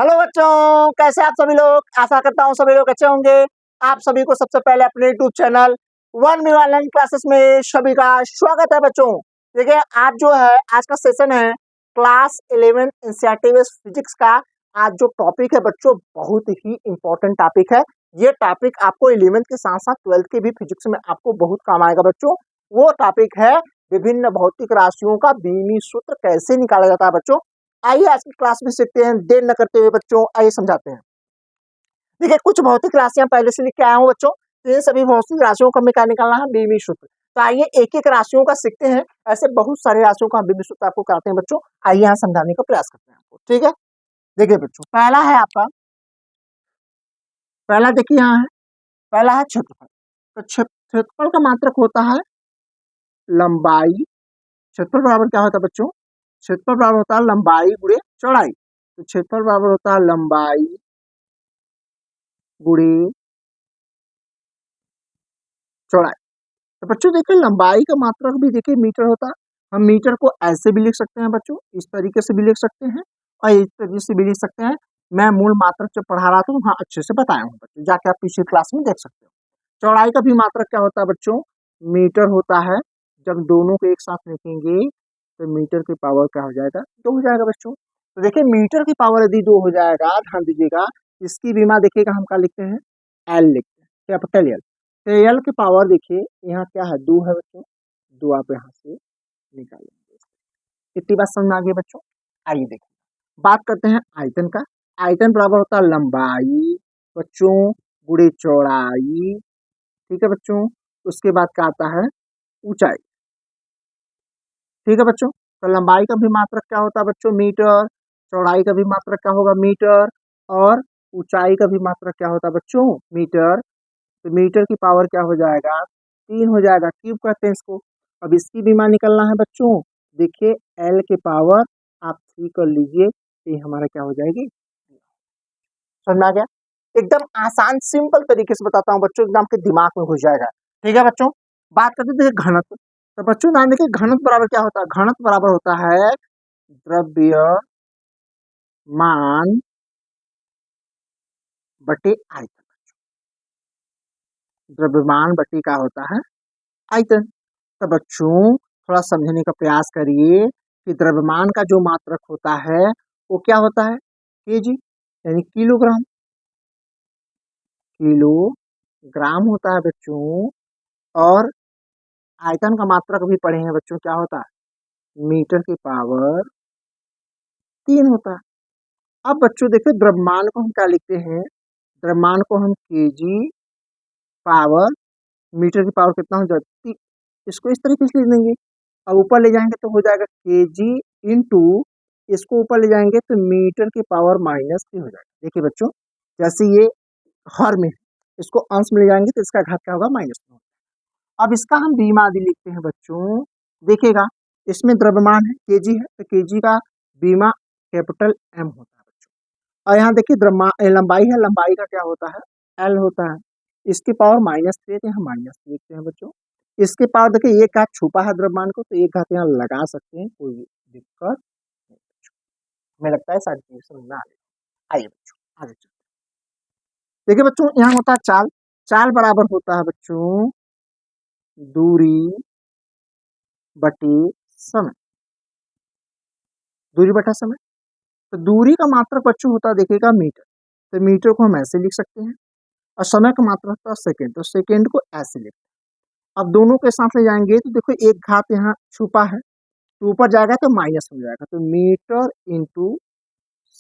Hello बच्चों, कैसे आप सभी लोग। आशा करता हूँ सभी लोग अच्छे होंगे। आप सभी को सबसे पहले अपने YouTube channel one B online classes में सभी का स्वागत है बच्चों। देखिए आज जो है आज का सेशन है क्लास 11 एनसीईआरटी फिजिक्स का। आज जो टॉपिक है बच्चों बहुत ही इंपॉर्टेंट टॉपिक है। ये टॉपिक आपको 11th के साथ साथ 12th के भी फिजिक्स में आपको बहुत काम आएगा बच्चों। वो टॉपिक है विभिन्न भौतिक राशियों का बीमी सूत्र कैसे निकाला जाता है बच्चों। आइए आज की क्लास में सीखते हैं, देर न करते हुए बच्चों आइए समझाते हैं। देखिए कुछ भौतिक राशियां पहले से लिख के आया हूं बच्चों। तो इन सभी भौतिक राशियों का हमें क्या निकालना है, बीमी सूत्र। तो आइए एक एक राशियों का सीखते हैं। ऐसे बहुत सारे राशियों का बीमी सूत्र आपको कराते हैं बच्चों। आइए यहाँ समझाने का प्रयास करते हैं आपको, ठीक है। देखिए बच्चों पहला है आपका, पहला देखिए यहाँ है, पहला है क्षेत्रफल। तो क्षेत्रफल का मात्रक होता है लंबाई। क्षेत्रफल बराबर क्या होता है बच्चों, क्षेत्रफल बराबर होता है लंबाई गुणे चौड़ाई। तो क्षेत्रफल बराबर होता है लंबाई गुणे चौड़ाई। तो बच्चों देखिए लंबाई का मात्रक भी देखिए मीटर होता है। हम मीटर को ऐसे भी लिख सकते हैं बच्चों, इस तरीके से भी लिख सकते हैं और इस तरीके से भी लिख सकते हैं। मैं मूल मात्रक जब पढ़ा रहा था वहाँ अच्छे से बताया हूँ बच्चों, जाके आप पिछली क्लास में देख सकते हो। चौड़ाई का भी मात्रक क्या होता है बच्चों, मीटर होता है। जब दोनों को एक साथ लिखेंगे तो मीटर की पावर क्या हो जाएगा, 2 हो जाएगा बच्चों। तो देखिए मीटर की पावर यदि 2 हो जाएगा, ध्यान दीजिएगा, इसकी बीमा देखिएगा हम क्या लिखते हैं, एल लिखते हैं, कैपिटल एल। तो एल की पावर देखिए यहाँ क्या है, 2 है बच्चों। 2 आप यहाँ से निकालेंगे। कितनी बात समझ में आ गई बच्चों। आइए देखिए बात करते हैं आयतन का। आयतन बराबर होता है लंबाई बच्चों गुणे चौड़ाई, ठीक है बच्चों। उसके बाद क्या आता है, ऊंचाई, ठीक है बच्चों। तो लंबाई का भी मात्रक क्या होता है बच्चों, मीटर। चौड़ाई का भी मात्रक क्या होगा, मीटर। और ऊंचाई का भी मात्रक क्या होता है बच्चों, मीटर। तो मीटर की पावर क्या हो जाएगा, 3 हो जाएगा, क्यूब कहते हैं इसको। अब इसकी भी मान निकलना है बच्चों। देखिए एल के पावर आप 3 कर लीजिए, ये हमारा क्या हो जाएगी, समझ में आ गया। एकदम आसान सिंपल तरीके से बताता हूँ बच्चों, एकदम आपके दिमाग में घुस जाएगा, ठीक है बच्चों। बात करते हैं घनत्व। तो बच्चों ध्यान देखिए घनत्व बराबर क्या होता है, घनत्व बराबर होता है द्रव्यमान बटे आयतन। द्रव्यमान बटे क्या होता है, आयतन। तो बच्चों थोड़ा समझने का प्रयास करिए कि द्रव्यमान का जो मात्रक होता है वो क्या होता है, केजी यानी किलोग्राम। किलोग्राम होता है बच्चों। और आयतन का मात्रक भी पढ़े हैं बच्चों, क्या होता है, मीटर की पावर 3 होता है। अब बच्चों देखिए द्रव्यमान को हम क्या लिखते हैं, द्रव्यमान को हम केजी पावर मीटर की पावर कितना हो जाती, इसको इस तरीके से लिख देंगे। अब ऊपर ले जाएंगे तो हो जाएगा केजी इंटू, इसको ऊपर ले जाएंगे तो मीटर की पावर -3 हो जाएगा। देखिए बच्चों जैसे ये हर में इसको अंश में ले जाएंगे तो इसका घात क्या होगा, -3। अब इसका हम बीमा आदि लिखते हैं बच्चों। देखिएगा इसमें द्रव्यमान है, केजी है, तो केजी का बीमा कैपिटल एम होता है बच्चों। और यहाँ देखिए द्रव्यमान लंबाई है, लंबाई का क्या होता है, एल होता है। इसकी पावर -3 है, हम -3 लिखते हैं बच्चों। इसके पावर देखिए एक घात छुपा है द्रव्यमान को, तो एक घात यहाँ लगा सकते हैं, कोई दिक्कत नहीं बच्चों। हमें लगता है सारी चीजें समझ में आ गई। आइए बच्चों आगे चलते हैं। देखिए बच्चों यहाँ होता है चाल। चाल बराबर होता है बच्चों दूरी बटे समय। दूरी बटा समय। तो दूरी का मात्रक बच्चों होता है देखिएगा मीटर। तो मीटर को हम ऐसे लिख सकते हैं और समय का मात्रक होता है सेकेंड, तो सेकेंड को ऐसे लिखते हैं। अब दोनों के साथ ले जाएंगे तो देखो एक घात यहाँ छुपा है, तो ऊपर जाएगा तो माइनस हो जाएगा। तो मीटर इंटू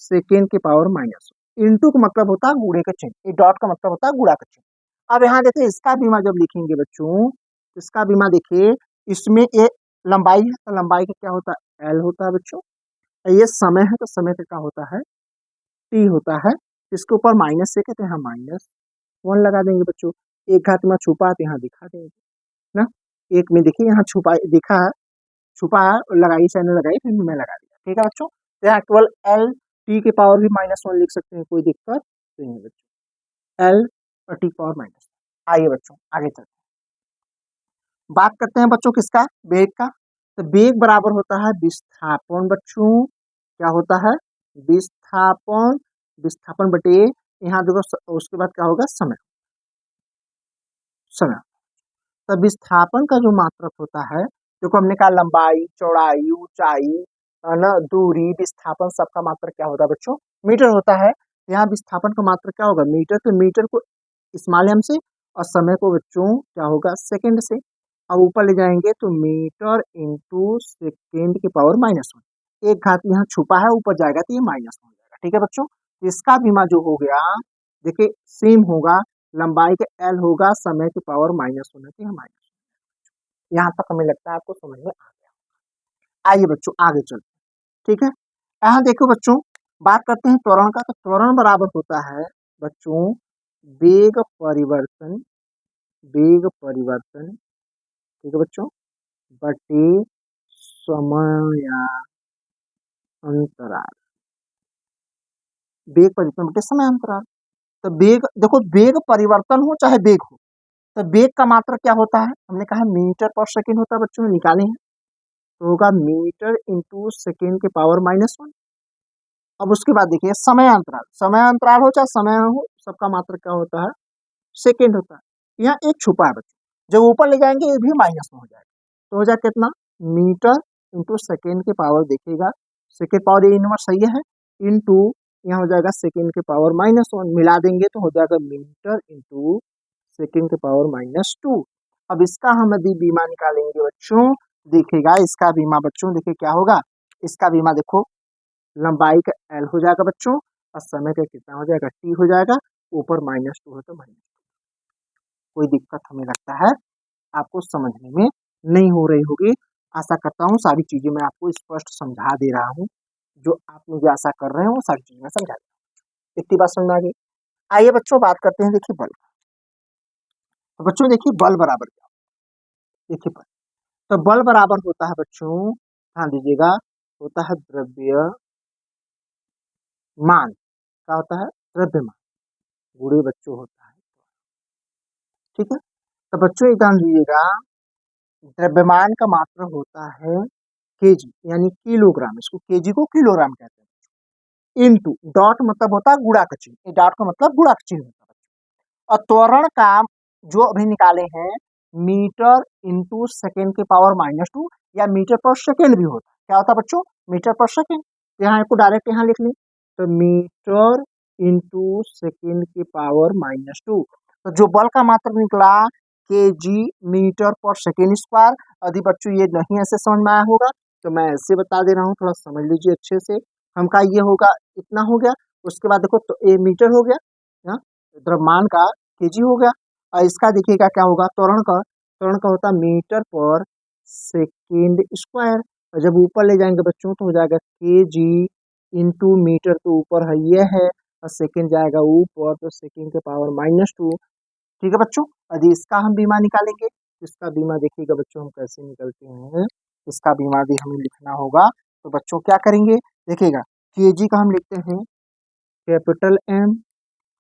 सेकेंड की पावर -1। इंटू का मतलब होता है गुणे का चिन्ह, ये डॉट का मतलब होता है गुणा का चिन्ह। अब यहाँ देखिए इसका बीमा जब लिखेंगे बच्चों, इसका बीमा देखिए इसमें ये लंबाई है, तो लंबाई का क्या होता है, एल होता है बच्चों। ये समय है तो समय का क्या होता है, टी होता है। इसके ऊपर माइनस से कहते हैं, -1 लगा देंगे बच्चों। एक घात में छुपा है तो यहाँ दिखा देंगे ना, एक में देखिए यहाँ छुपा दिखा है, छुपा है, लगाई चाहे नहीं लगाई, फिर मैं लगा दिया, ठीक है बच्चों। तो यहाँ केवल एल टी के पावर भी -1 लिख सकते हैं, कोई दिक्कत नहीं है बच्चों, एल और टी पावर माइनस। आइए बच्चों आगे चलते हैं। बात करते हैं बच्चों किसका, वेग का। तो वेग बराबर होता है विस्थापन बच्चों, क्या होता है, विस्थापन विस्थापन बटे यहाँ देखो उसके बाद क्या होगा समय, समय। तो विस्थापन का जो मात्रक होता है, देखो हमने कहा लंबाई, चौड़ाई, ऊंचाई, है ना, दूरी, विस्थापन सबका मात्रक क्या होता है बच्चों, मीटर होता है। यहाँ विस्थापन का मात्रक क्या होगा, मीटर। तो मीटर को स्मॉल एम से और समय को बच्चों क्या होगा, सेकंड से। अब ऊपर ले जाएंगे तो मीटर इंटू सेकेंड की पावर -1, एक घात यहाँ छुपा है, ऊपर जाएगा तो ये माइनस हो जाएगा। ठीक है बच्चों, इसका बीमा जो हो गया, देखिए सेम होगा, लंबाई के एल होगा, समय की पावर -1 है, माइनस। यहाँ तक हमें लगता है आपको समझ में आ गया। आइए बच्चों आगे चलते हैं। ठीक है, यहाँ देखो बच्चों, बात करते हैं त्वरण का। तो त्वरण बराबर होता है बच्चों वेग परिवर्तन, वेग परिवर्तन, ठीक है बच्चों, बटे समयांतराल, वेग परिवर्तन बटे समयांतराल। तो वेग देखो, वेग परिवर्तन हो चाहे वेग हो, तो वेग का मात्रक क्या होता है, हमने कहा मीटर पर सेकंड होता है बच्चों, निकाले हैं। तो होगा मीटर इंटू सेकेंड के पावर -1। अब उसके बाद देखिए समयांतराल, समयांतराल हो चाहे समय हो, सबका मात्रक क्या होता है, सेकेंड होता है। यहाँ एक छुपा है बच्चों, जब ऊपर ले जाएंगे ये भी माइनस में हो जाएगा, तो हो जाएगा कितना, मीटर इंटू सेकेंड के पावर, देखिएगा सेकेंड पावर ये इनवर्स सही है, इंटू यहाँ हो जाएगा सेकेंड के पावर -1, मिला देंगे तो हो जाएगा मीटर इंटू सेकेंड के पावर -2। अब इसका हम यदि बीमा निकालेंगे बच्चों, देखिएगा इसका बीमा बच्चों, देखिए क्या होगा, इसका बीमा देखो, लंबाई का एल हो जाएगा बच्चों, और समय का कितना हो जाएगा, टी हो जाएगा, ऊपर -2 है तो -2। कोई दिक्कत हमें लगता है आपको समझने में नहीं हो रही होगी। आशा करता हूँ सारी चीजें मैं आपको स्पष्ट समझा दे रहा हूँ, जो आप मुझे आशा कर रहे हो वो सारी चीजें मैं समझा दे रहा हूँ। इतनी बात समझ में आ गई। आइए बच्चों बात करते हैं, देखिए बल। तो बच्चों देखिए बल बराबर क्या, देखिए बल, तो बल बराबर होता है बच्चों, ध्यान दीजिएगा, होता है द्रव्यमान, क्या होता है, द्रव्यमान गुणे बच्चों होता है। ठीक है, तो बच्चों एक ध्यान दीजिएगा, द्रव्यमान का मात्रक होता है केजी, यानी किलोग्राम, इसको केजी को किलोग्राम कहते हैं। इनटू डॉट मतलब होता है गुणा का चिन्ह, ये डॉट का मतलब गुणा का चिन्ह होता है। और त्वरण का जो अभी निकाले हैं, मीटर इंटू सेकेंड के पावर -2, या मीटर पर सेकेंड भी होता है, क्या होता है बच्चों, मीटर पर सेकेंड। यहाँ को डायरेक्ट यहाँ लिख लें, तो मीटर इंटू सेकेंड की पावर -2। तो जो बल का मात्रक निकला केजी मीटर पर सेकेंड स्क्वायर। यदि बच्चों ये नहीं ऐसे समझ में आया होगा तो मैं ऐसे बता दे रहा हूँ, थोड़ा समझ लीजिए अच्छे से। हम का ये होगा, इतना हो गया, उसके बाद देखो तो ये मीटर हो गया, हाँ? द्रव्यमान का केजी हो गया, और इसका देखिएगा क्या होगा, त्वरण का होता है मीटर पर सेकेंड स्क्वायर। और जब ऊपर ले जाएंगे बच्चों तो हो जाएगा केजी इंटू मीटर, तो ऊपर है ये है, और सेकेंड जाएगा ऊपर, तो सेकेंड के पावर -2। ठीक है बच्चों, यदि इसका हम बीमा निकालेंगे, इसका बीमा देखिएगा बच्चों हम कैसे निकलते हैं। इसका बीमा भी हमें लिखना होगा, तो बच्चों क्या करेंगे, देखिएगा केजी का हम लिखते हैं कैपिटल एम,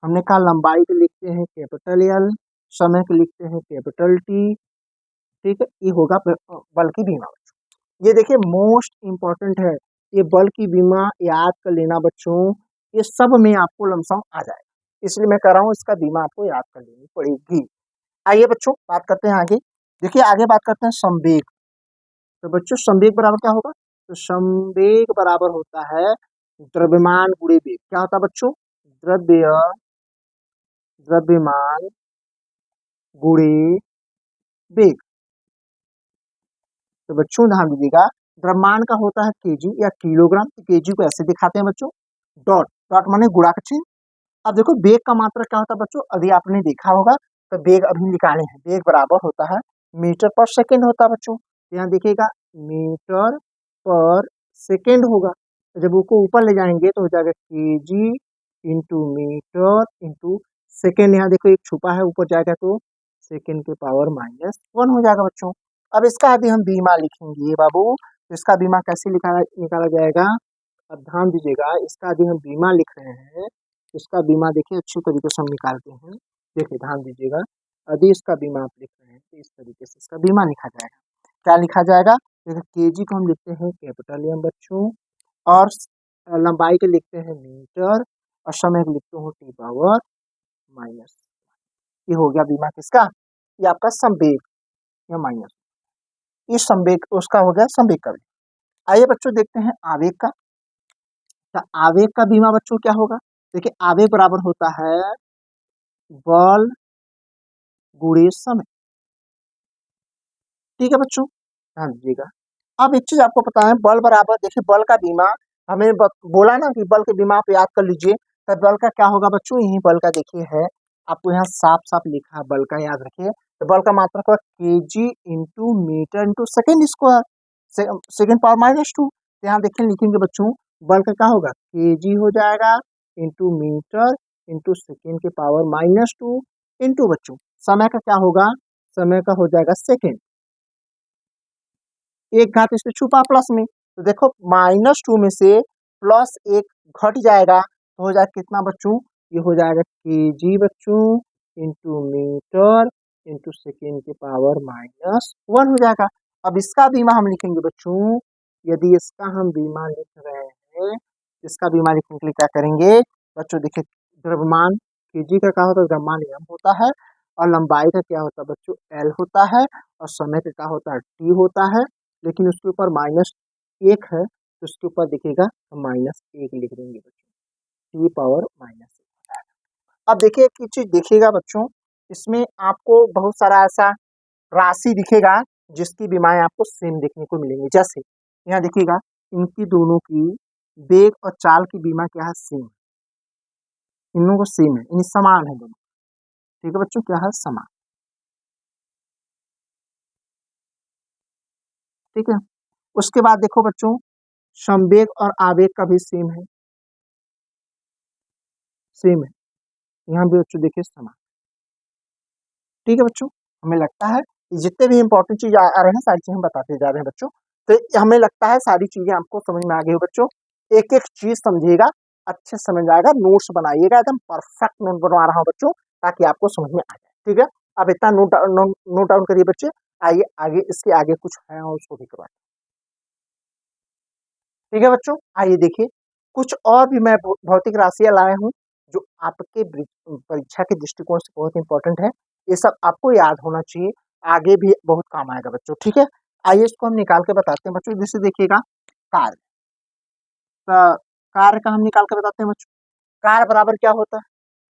हमने कहा लंबाई के लिखते हैं कैपिटल एल, समय के लिखते हैं कैपिटल टी। ठीक है, ये होगा बल की बीमा बच्चों। ये देखिए मोस्ट इंपॉर्टेंट है, ये बल की बीमा याद कर लेना बच्चों, ये सब में आपको लमसम आ जाएगा, इसलिए मैं कह रहा हूँ इसका बीमा आपको याद कर लेनी पड़ेगी। आइए बच्चों बात करते हैं आगे, देखिए आगे बात करते हैं संवेग। तो बच्चों संवेग बराबर क्या होगा, तो संवेग बराबर होता है द्रव्यमान गुणे वेग। क्या होता है बच्चों, द्रव्यमान गुणे वेग। तो बच्चों ध्यान दीजिएगा, द्रव्यमान का होता है केजी या किलोग्राम, तो केजी को ऐसे दिखाते हैं बच्चों, डॉट, डॉट माने गुणा का चिन्ह। अब देखो वेग का मात्रक क्या होता है बच्चों, अभी आपने देखा होगा, तो वेग अभी निकाले हैं, वेग बराबर होता है मीटर पर सेकेंड होता है बच्चों। यहाँ देखिएगा मीटर पर सेकेंड होगा, तो जब उसको ऊपर ले जाएंगे तो हो जाएगा KG into metre into second, यहाँ देखो एक छुपा है, ऊपर जाएगा तो सेकेंड के पावर -1 हो जाएगा बच्चों। अब इसका अभी हम बीमा लिखेंगे बाबू, तो इसका बीमा कैसे निकाला जाएगा, अब ध्यान दीजिएगा, इसका अभी हम बीमा लिख रहे हैं। इसका बीमा देखिए अच्छी तरीके से हम निकालते हैं, देखिए ध्यान दीजिएगा, यदि इसका बीमा आप लिख रहे हैं तो इस तरीके से इसका बीमा लिखा जाएगा। क्या लिखा जाएगा, देखिए केजी को हम लिखते हैं कैपिटल एम बच्चों, और लंबाई के लिखते हैं मीटर, और समय को लिखते हो टी पावर माइनस। ये हो गया बीमा किसका, ये आपका संवेग या माइनस, इस संवेग उसका हो गया संवेग का भी। आइए बच्चों देखते हैं आवेग का। तो आवेग का बीमा बच्चों क्या होगा, देखिए आवेग बराबर होता है बल गुणे समय। ठीक है बच्चों, ध्यान दीजिएगा। अब एक चीज आपको पता है, बल बराबर, देखिए बल का बीमा हमें बोला ना कि बल के बीमा आप याद कर लीजिए, तो बल का क्या होगा बच्चों, यही बल का देखिए है, आपको यहाँ साफ साफ लिखा है बल का, याद रखिए। तो बल का मात्रक होगा KG into metre into second square, second power -2। यहाँ देखिए लिखेंगे बच्चों, बल का क्या होगा, केजी हो जाएगा इंटू मीटर इंटू सेकेंड के पावर -2 इंटू बच्चों समय का क्या होगा, समय का हो जाएगा सेकेंड, एक घात इसमें छुपा प्लस में, तो देखो -2 में से प्लस एक घट जाएगा तो हो जाएगा कितना बच्चों, ये हो जाएगा केजी बच्चों इंटू मीटर इंटू सेकेंड के पावर -1 हो जाएगा। अब इसका बीमा हम लिखेंगे बच्चों, यदि इसका हम बीमा लिख रहे हैं, इसका बीमा लिखने के लिए क्या करेंगे बच्चों, देखिए द्रव्यमान केजी का क्या होता है, द्रव्यमान m होता है, और लंबाई का क्या होता है बच्चों l होता है, और समय का क्या होता है t होता है, लेकिन उसके ऊपर -1 है तो उसके ऊपर देखिएगा हम -1 लिख देंगे बच्चों, टी पावर -1। अब देखिए एक चीज देखिएगा बच्चों, इसमें आपको बहुत सारा ऐसा राशि दिखेगा जिसकी बीमाएं आपको सेम देखने को मिलेंगी। जैसे यहाँ देखिएगा, इनकी दोनों की वेग और चाल की बीमा क्या है, सेम, इन दोनों को सेम है, इन समान है दोनों। ठीक है बच्चों, क्या है, समान। ठीक है, उसके बाद देखो बच्चों, संवेग और आवेग का भी सेम है, सेम है, यहाँ भी बच्चों देखिए समान। ठीक है बच्चों, हमें लगता है जितने भी इंपॉर्टेंट चीज आ रहे हैं सारी चीजें हम बताते जा रहे हैं बच्चों, तो हमें लगता है सारी चीजें आपको समझ में आ गई हो बच्चों। एक एक चीज समझिएगा, अच्छे से समझ आएगा, नोट्स बनाइएगा, एकदम परफेक्ट नोट बनवा रहा हूँ बच्चों ताकि आपको समझ में आ जाए। ठीक है, अब इतना नोट डाउन करिए बच्चे, आइए आगे इसके आगे कुछ है और उसको भी करवाए। ठीक है बच्चों, आइए देखिए, कुछ और भी मैं भौतिक राशियां लाया हूँ जो आपके परीक्षा के दृष्टिकोण से बहुत इंपॉर्टेंट है, ये सब आपको याद होना चाहिए, आगे भी बहुत काम आएगा बच्चों। ठीक है, आइए इसको हम निकाल के बताते हैं बच्चों। जैसे देखिएगा कार्य, कार्य का हम निकाल के बताते हैं बच्चों। कार्य बराबर क्या होता है,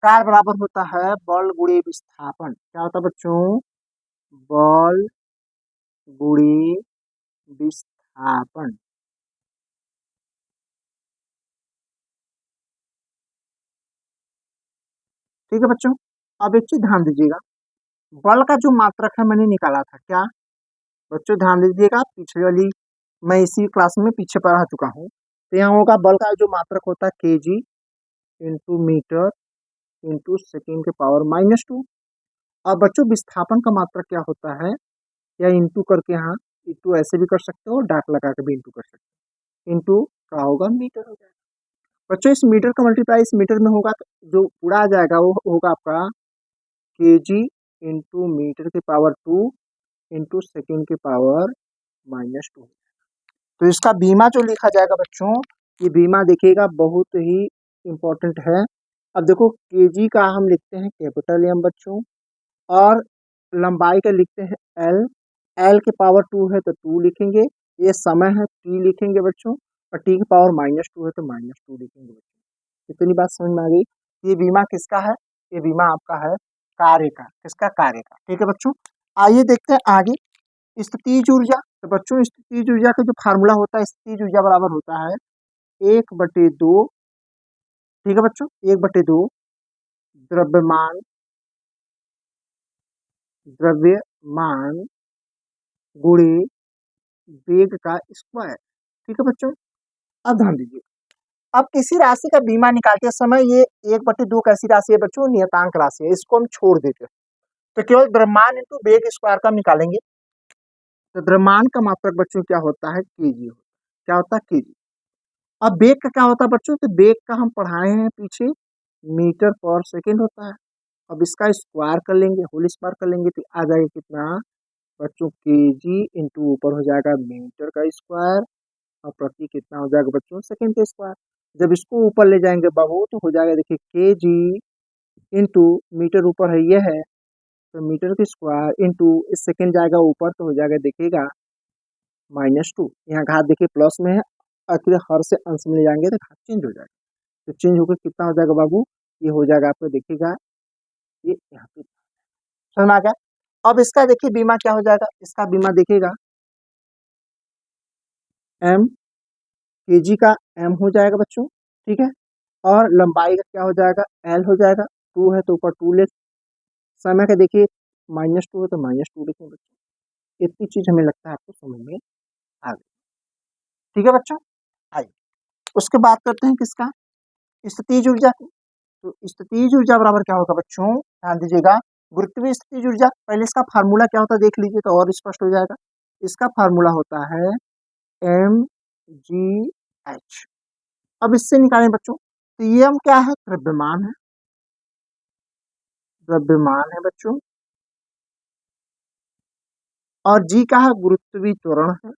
कार्य बराबर होता है बल गुणे विस्थापन। क्या होता है बच्चों, बल गुणे विस्थापन। ठीक है बच्चों, अब एक चीज ध्यान दीजिएगा, बल का जो मात्रक है मैंने निकाला था, क्या बच्चों ध्यान दीजिएगा, पिछले वाली मैं इसी क्लास में पीछे पढ़ा चुका हूँ, तो यहाँ होगा बल का जो मात्रक होता है KG into metre into second के पावर -2। अब बच्चों विस्थापन का मात्रक क्या होता है, या इंटू करके, यहाँ इंटू ऐसे भी कर सकते हो, डाक लगा के भी इंटू कर सकते हो, इंटू क्या होगा मीटर हो जाएगा बच्चों। इस मीटर का मल्टीप्लाई इस मीटर में होगा तो जो पूरा आ जाएगा वो होगा आपका केजी इंटू मीटर के पावर 2 इंटू सेकेंड के पावर -2। तो इसका बीमा जो लिखा जाएगा बच्चों, ये बीमा देखिएगा बहुत ही इम्पोर्टेंट है। अब देखो केजी का हम लिखते हैं कैपिटल एम बच्चों, और लंबाई का लिखते हैं एल, एल के पावर 2 है तो 2 लिखेंगे, ये समय है टी लिखेंगे बच्चों, और टी की पावर -2 है तो -2 लिखेंगे बच्चों। इतनी बात समझ में आ गई। ये बीमा किसका है, ये बीमा आपका है कार्य का, किसका, कार्य का। ठीक है बच्चों, आइए देखते हैं आगे स्थितिज ऊर्जा। तो बच्चों स्थितिज ऊर्जा का जो फार्मूला होता है, स्थितिज ऊर्जा बराबर होता है 1/2। ठीक है बच्चों, 1/2 द्रव्यमान, द्रव्यमान गुणे वेग का स्क्वायर। ठीक है बच्चों, अब ध्यान दीजिए, अब किसी राशि का बीमा निकालते समय ये 1/2 कैसी राशि है बच्चों, नियतांक राशि है, इसको हम छोड़ देते हैं, तो केवल द्रव्यमान इंटू वेग स्क्वायर का हम निकालेंगे। तो द्रव्यमान का मात्रक बच्चों क्या होता है, केजी होता है। क्या होता है, केजी। अब वेग का क्या होता है बच्चों, तो वेग का हम पढ़ाए हैं पीछे, मीटर पर सेकेंड होता है। अब इसका स्क्वायर कर लेंगे, होल स्क्वायर कर लेंगे तो आ जाएगा कितना बच्चों, केजी इंटू ऊपर हो जाएगा मीटर का स्क्वायर, और प्रति कितना हो जाएगा बच्चों, सेकेंड का स्क्वायर। जब इसको ऊपर ले जाएंगे बाबू तो हो जाएगा देखिए के जी इंटू मीटर ऊपर है ये है तो मीटर की स्क्वायर इंटू इस सेकेंड जाएगा ऊपर तो हो जाएगा देखिएगा -2। यहाँ घात देखिए प्लस में है और फिर हर से अंश में ले जाएंगे तो घात चेंज हो जाएगा। तो चेंज होकर कितना हो जाएगा बाबू, ये हो जाएगा आपको देखिएगा ये यहाँ पे समझ में आ गया। अब इसका देखिए बीमा क्या हो जाएगा, इसका बीमा देखिएगा एम के जी का एम हो जाएगा बच्चों, ठीक है। और लंबाई का क्या हो जाएगा एल हो जाएगा, 2 है तो ऊपर 2 ले, समय का देखिए -2 है तो -2 लिखेंगे बच्चों। इतनी चीज हमें लगता है आपको समझ में आ गई, ठीक है बच्चों। आइए उसके बात करते हैं किसका, स्थितिज ऊर्जा की। तो स्थितिज ऊर्जा बराबर क्या होगा बच्चों, ध्यान दीजिएगा गुरुत्वीय स्थितिज ऊर्जा। पहले इसका फार्मूला क्या होता है देख लीजिए तो और स्पष्ट हो जाएगा। इसका फार्मूला होता है mgh। अब इससे निकालें बच्चों तो ये हम क्या है, द्रव्यमान है, द्रव्यमान है बच्चों। और जी का है गुरुत्वीय त्वरण है,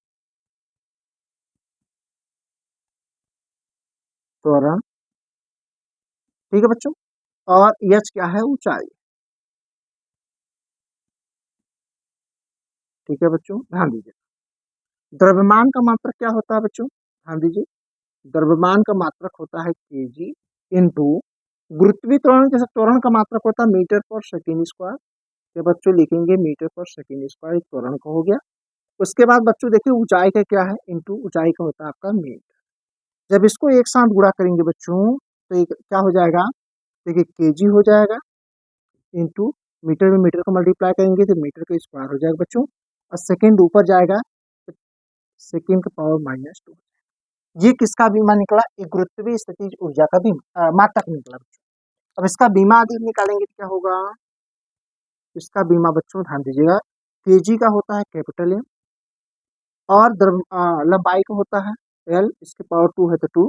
त्वरण, ठीक है बच्चों। और एच क्या है ऊंचाई, ठीक है बच्चों ध्यान दीजिए। द्रव्यमान का मात्रक क्या होता है बच्चों, ध्यान दीजिए द्रव्यमान का मात्रक होता है केजी इंटू गुरुत्वीय त्वरण, जैसे त्वरण का मात्रक होता है मीटर पर सेकेंड स्क्वायर। ये बच्चों लिखेंगे मीटर पर सेकेंड स्क्वायर, त्वरण का हो गया। उसके बाद बच्चों देखिए ऊंचाई का क्या है, इंटू ऊंचाई का होता है आपका मीटर। जब इसको एक साथ गुणा करेंगे बच्चों तो एक क्या हो जाएगा, देखिए केजी हो जाएगा इंटू मीटर में मीटर को मल्टीप्लाई करेंगे तो मीटर का स्क्वायर हो जाएगा बच्चों। और सेकेंड ऊपर जाएगा तो सेकेंड का पावर -2। ये किसका बीमा निकला, एक गुरुत्वीय स्थितिज ऊर्जा का बीमा मात्रक निकला बच्चों। अब इसका बीमा आदि निकालेंगे तो क्या होगा, इसका बीमा बच्चों ध्यान दीजिएगा केजी का होता है कैपिटल एम और लंबाई का होता है एल, इसके पावर 2 है तो 2।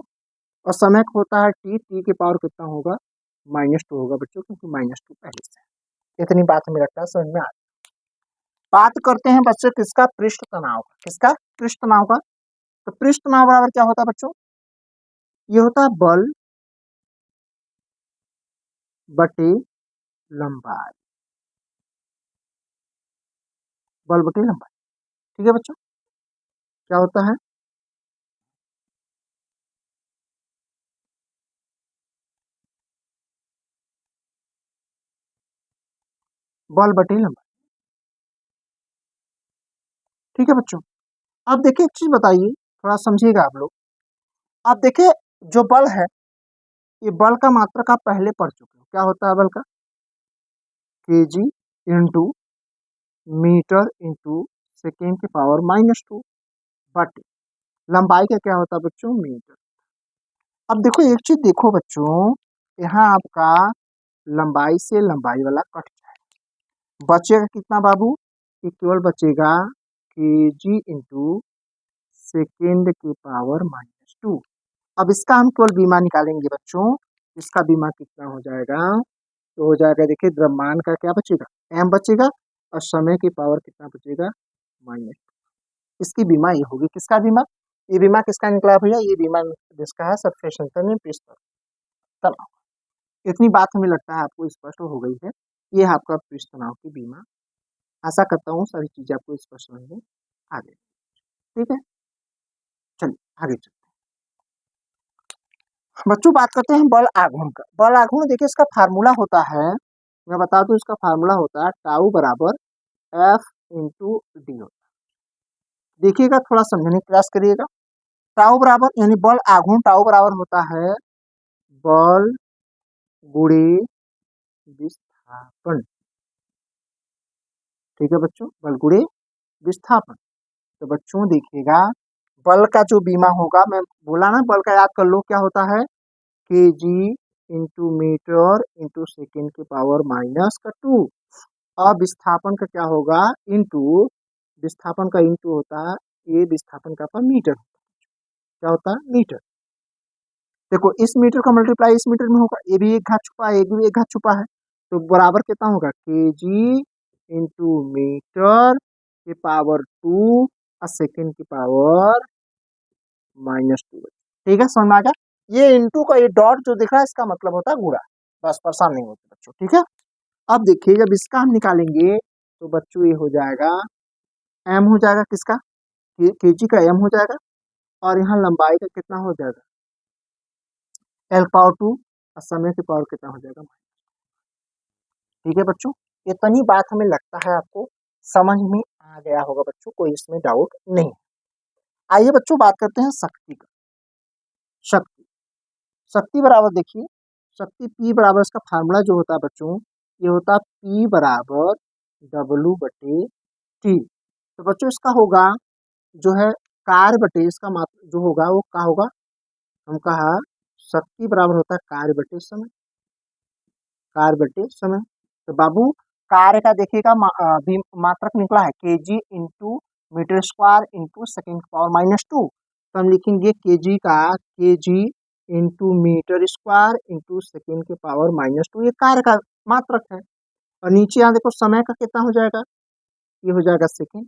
और समय का होता है टी, टी के पावर कितना होगा -2 होगा बच्चों, क्योंकि -2 पहले से है। इतनी बात हमें लगता है समझ में आ। बात करते हैं बच्चों किसका, पृष्ठ तनाव का। किसका, पृष्ठ तनाव का। तो पृष्ठ तनाव बराबर क्या होता है बच्चों, ये होता है बल बटे लंबाई, बल बटे लंबाई, ठीक है बच्चों। क्या होता है, बल बटे लंबाई, ठीक है बच्चों। अब देखिए एक चीज बताइए, थोड़ा समझिएगा आप लोग। आप देखिए जो बल है, ये बल का मात्रक आप पहले पढ़ चुके हो, क्या होता है बल का, KG into metre into second की पावर -2 बटे लंबाई का क्या होता है बच्चों मीटर। अब देखो एक चीज देखो बच्चों, यहाँ आपका लंबाई से लंबाई वाला कट जाए, बचेगा कितना बाबू, ये केवल बचेगा के जी इंटू सेकेंड की पावर -2। अब इसका हम केवल बीमा निकालेंगे बच्चों, इसका बीमा कितना हो जाएगा, तो हो जाएगा देखिए द्रव्यमान का क्या बचेगा एम बचेगा और समय की पावर कितना बचेगा -2। इसकी बीमा ये होगी, किसका बीमा, ये बीमा किसका निकला भैया, ये बीमा जिसका है सरफेस टेंशन में पृष्ठ तनाव। इतनी बात हमें लगता है आपको स्पष्ट हो गई है, ये है आपका पृष्ठ तनाव की बीमा। आशा करता हूँ सारी चीजें आपको स्पष्ट समझ में आ गई, ठीक है। चलिए आगे चलते हैं बच्चों, बात करते हैं बल आघूर्ण का। बल आघूर्ण देखिए इसका फार्मूला होता है, मैं बता दूं इसका फार्मूला होता है टाउ बराबर एफ इंटू डी होता है। देखिएगा थोड़ा समझने का प्रयास करिएगा। टाउ बराबर यानी बल आघूर्ण टाउ बराबर होता है बल गुणे विस्थापन, ठीक है बच्चों, बल गुणे विस्थापन। तो बच्चों देखिएगा बल का जो बीमा होगा, मैं बोला ना बल का याद कर लो क्या होता है, के जी इंटू मीटर इंटू सेकेंड की पावर -2। अब विस्थापन का क्या होगा, इंटू विस्थापन का इंटू होता है, ये विस्थापन का पर मीटर, क्या होता है मीटर। देखो इस मीटर का मल्टीप्लाई इस मीटर में होगा, ये भी एक घात छुपा है, ये भी एक घात छुपा है, तो बराबर कितना होगा के जी इंटू मीटर की पावर 2 और सेकेंड की पावर -2। ठीक है समझ में आ गया। ये इंटू का ये डॉट जो दिख रहा है इसका मतलब होता है गुणा, बस परेशान नहीं होते बच्चों, ठीक है। अब देखिए जब इसका हम निकालेंगे तो बच्चों ये हो जाएगा एम हो जाएगा किसका, केजी का एम हो जाएगा, और यहाँ लंबाई का कितना हो जाएगा एल पावर 2, और समय की पावर कितना हो जाएगा। ठीक है बच्चों, इतनी बात हमें लगता है आपको समझ में आ गया होगा बच्चों, कोई इसमें डाउट नहीं। आइए बच्चों बात करते हैं शक्ति का। शक्ति, शक्ति बराबर देखिए, शक्ति P बराबर इसका फार्मूला जो होता है बच्चों, ये होता है P बराबर W/T। तो बच्चों इसका होगा जो है कार्य बटे इसका मात्रा जो होगा वो क्या होगा, हम कहा शक्ति बराबर होता है कार्य बटे समय, कार्य बटे समय। तो बाबू कार्य का देखिएगा भी मात्रक निकला है KG into metre square into second power -2, तो हम लिखेंगे केजी का KG into metre square into second के पावर -2, ये कार्य का मात्रक है। और नीचे यहाँ देखो समय का कितना हो जाएगा, ये हो जाएगा सेकेंड,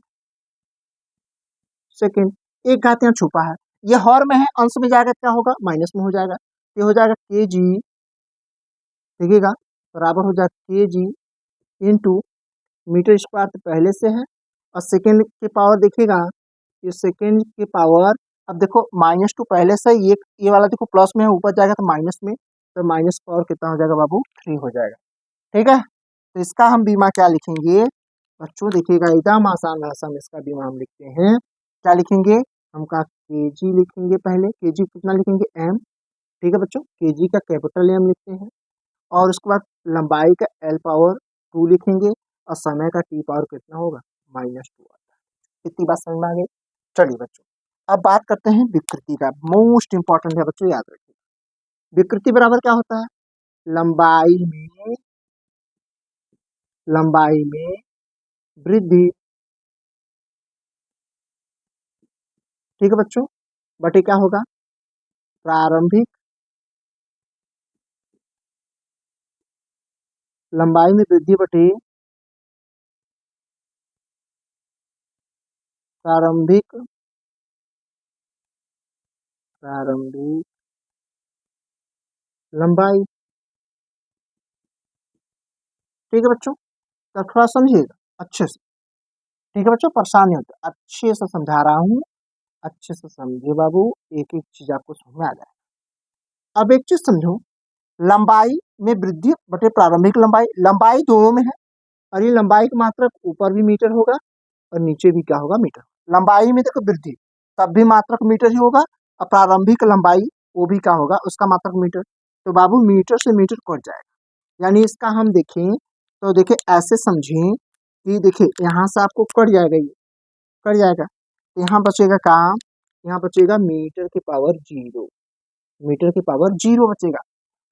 सेकेंड एक घात यहाँ छुपा है, ये हर में है, अंश में जाएगा क्या होगा माइनस में हो जाएगा, ये हो जाएगा के जी, देखिएगा बराबर हो जाएगा के जी इंटू मीटर स्क्वायर तो पहले से है, और सेकेंड के पावर देखिएगा ये सेकेंड के पावर, अब देखो -2 पहले से, ये वाला देखो प्लस में है, ऊपर जाएगा तो माइनस में, तो माइनस पावर कितना हो जाएगा बाबू 3 हो जाएगा। ठीक है, तो इसका हम बीमा क्या लिखेंगे बच्चों, देखिएगा एकदम आसान भाषा में इसका बीमा हम लिखते हैं, क्या लिखेंगे हम का केजी लिखेंगे, पहले केजी कितना लिखेंगे एम, ठीक है बच्चों, केजी का कैपिटल एम लिखते हैं, और उसके बाद लंबाई का एल पावर 2 लिखेंगे, और समय का टी पावर कितना होगा -2 आता है। इतनी बात समझ में आ गई। चलिए बच्चों अब बात करते हैं विकृति का, मोस्ट इंपॉर्टेंट है बच्चों, याद रखिए विकृति बराबर क्या होता है, लंबाई में, लंबाई में वृद्धि, ठीक है बच्चों, बटे क्या होगा प्रारंभिक, लंबाई में वृद्धि बटे प्रारंभिक, प्रारंभिक लंबाई। ठीक है बच्चों, तो थोड़ा समझिएगा अच्छे से, ठीक है बच्चों, परेशान नहीं होते, अच्छे से समझा रहा हूँ, अच्छे से समझिए बाबू, एक एक चीज आपको समझ में आ जाए। अब एक चीज समझो, लंबाई में वृद्धि बटे प्रारंभिक लंबाई, लंबाई दोनों में है, और ये लंबाई की मात्रक ऊपर भी मीटर होगा और नीचे भी क्या होगा मीटर, लंबाई में देखो वृद्धि तब भी मात्रक मीटर ही होगा, और प्रारंभिक लंबाई वो भी क्या होगा उसका मात्रक मीटर, तो बाबू मीटर से मीटर कट जाएगा, यानी इसका हम देखें तो देखिए ऐसे समझें कि देखिए यहाँ से आपको कट जाएगा, ये कट जाएगा, तो यहाँ बचेगा काम, यहाँ बचेगा मीटर की पावर 0, मीटर की पावर 0 बचेगा।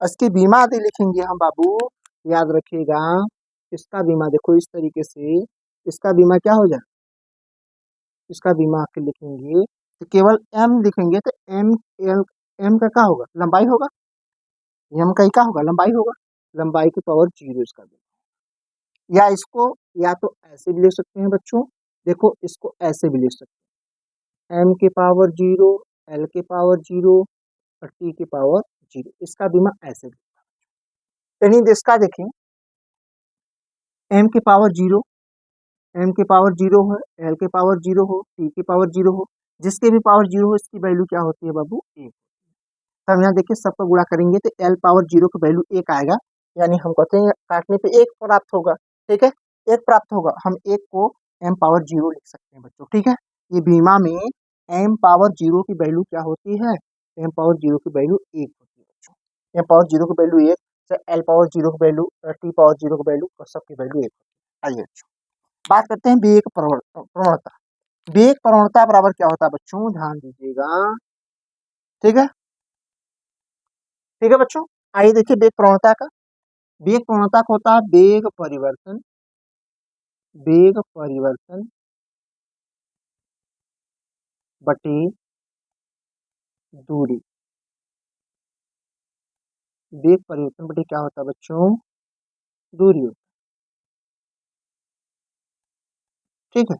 इसके बीमा आदि लिखेंगे हम बाबू, याद रखिएगा, इसका बीमा देखो इस तरीके से, इसका बीमा क्या हो जाए, इसका बीमा आपके लिखेंगे तो केवल एम लिखेंगे, तो एम एल एम का क्या होगा लंबाई होगा, एम का ही क्या होगा लंबाई होगा, लंबाई की पावर 0 इसका बीमा, या इसको या तो ऐसे भी लिख सकते हैं बच्चों, देखो इसको ऐसे भी लिख सकते हैं एम के पावर 0, एल के पावर 0 और टी की पावर 0, इसका बीमा ऐसे भी, यानी इसका देखें एम के पावर 0, एम के पावर 0 हो, एल के पावर 0 हो, टी की पावर 0 हो, जिसके भी पावर 0 हो इसकी वैल्यू क्या होती है बाबू 1। तब यहाँ देखिए सबको गुणा करेंगे तो एल पावर 0 की वैल्यू 1 आएगा, यानी हम कहते हैं काटने पे 1 प्राप्त होगा, ठीक है 1 प्राप्त होगा, हम 1 को एम पावर 0 लिख सकते हैं बच्चों, ठीक है। ये बीमा में एम पावर 0 की वैल्यू क्या होती है, एम पावर 0 की वैल्यू 1 होती है बच्चों, एम पावर 0 की वैल्यू 1, एल पावर 0 की वैल्यू, टी पावर 0 की वैल्यू, सबकी वैल्यू 1 होती है। आइए बच्चों बात करते हैं वेग प्रवणता, वेग प्रवणता बराबर क्या होता है बच्चों, ध्यान दीजिएगा, ठीक है, ठीक है बच्चों। आइए देखिए वेग प्रवणता का, वेग प्रवणता का होता है वेग परिवर्तन, वेग परिवर्तन बटे दूरी, वेग परिवर्तन बटे क्या होता है बच्चों, दूरी होता है, ठीक है।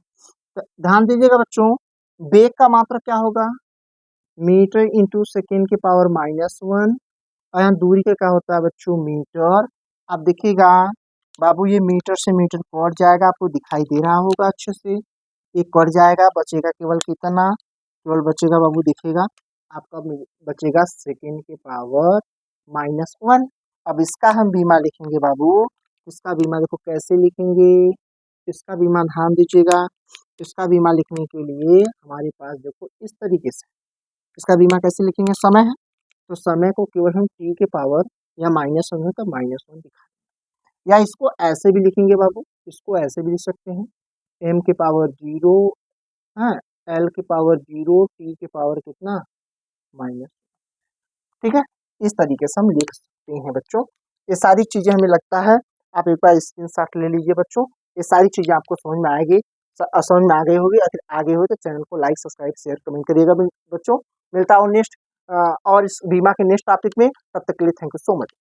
तो ध्यान दीजिएगा बच्चों, वेग का मात्रक क्या होगा, मीटर इंटू सेकेंड के पावर -1, और यहाँ दूरी का क्या होता है बच्चों, मीटर। अब देखिएगा बाबू, ये मीटर से मीटर कट जाएगा, आपको दिखाई दे रहा होगा अच्छे से, ये कट जाएगा, बचेगा केवल कितना, केवल बचेगा बाबू, दिखेगा आपका बचेगा सेकेंड के पावर -1। अब इसका हम बीमा लिखेंगे बाबू, इसका बीमा देखो कैसे लिखेंगे, इसका बीमा ध्यान दीजिएगा। इसका बीमा लिखने के लिए हमारे पास देखो इस तरीके से, इसका बीमा कैसे लिखेंगे, समय है तो समय को केवल हम टी के पावर या -1 है तो -1 दिखा, या इसको ऐसे भी लिखेंगे बाबू, इसको ऐसे भी लिख सकते हैं, m के पावर 0 है, l के पावर 0, t के पावर कितना, माइनस। ठीक है, इस तरीके से हम लिख सकते हैं बच्चों। ये सारी चीजें हमें लगता है, आप एक बार स्क्रीनशॉट ले लीजिए बच्चों, ये सारी चीजें आपको समझ में आएगी, समझ में आ गई होगी। अगर आगे हो तो चैनल को लाइक, सब्सक्राइब, शेयर, कमेंट करिएगा बच्चों। मिलता हूँ नेक्स्ट और इस बीमा के नेक्स्ट टॉपिक में, तब तक के लिए थैंक यू सो मच।